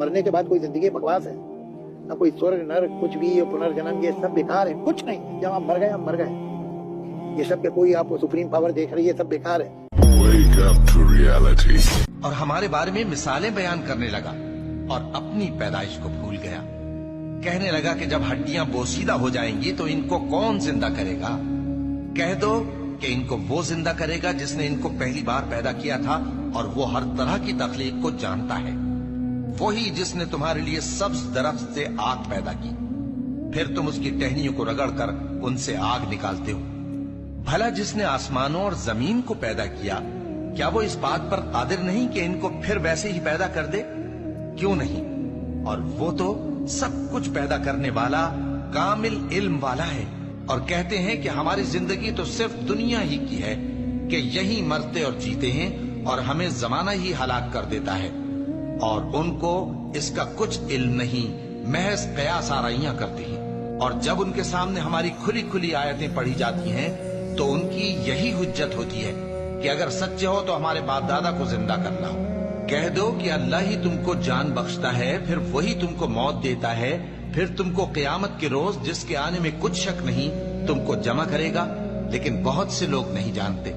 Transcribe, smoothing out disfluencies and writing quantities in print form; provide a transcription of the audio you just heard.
मरने के बाद कोई जिंदगी बकवास है, ना कोई स्वर्ग नरक कुछ भी, ये पुनर्जन्म ये सब बेकार है, कुछ नहीं। जब आप मर गए हम मर गए। ये सब के कोई आपको सुप्रीम पावर देख रही है, सब बेकार है। Wake up to reality. और हमारे बारे में मिसालें बयान करने लगा और अपनी पैदाइश को भूल गया। कहने लगा कि जब हड्डियां बोसीदा हो जाएंगी तो इनको कौन जिंदा करेगा? कह दो कि इनको वो जिंदा करेगा जिसने इनको पहली बार पैदा किया था, और वो हर तरह की तख्लीक को जानता है। वही जिसने तुम्हारे लिए सब्ज दरख्त से आग पैदा की, फिर तुम उसकी टहनियों को रगड़कर उनसे आग निकालते हो। भला जिसने आसमानों और जमीन को पैदा किया, क्या वो इस बात पर कादिर नहीं कि इनको फिर वैसे ही पैदा कर दे? क्यों नहीं? और वो तो सब कुछ पैदा करने वाला कामिल इल्म वाला है। और कहते हैं कि हमारी जिंदगी तो सिर्फ दुनिया ही की है, कि यही मरते और जीते हैं, और हमें जमाना ही हलाक कर देता है। और उनको इसका कुछ इल्म नहीं, महज कयास आराइयां करते हैं। और जब उनके सामने हमारी खुली खुली आयतें पढ़ी जाती हैं तो उनकी यही हुज्जत होती है कि अगर सच्चे हो तो हमारे बाप दादा को जिंदा कर लाओ। कह दो कि अल्लाह ही तुमको जान बख्शता है, फिर वही तुमको मौत देता है, फिर तुमको क़यामत के रोज जिसके आने में कुछ शक नहीं तुमको जमा करेगा। लेकिन बहुत से लोग नहीं जानते।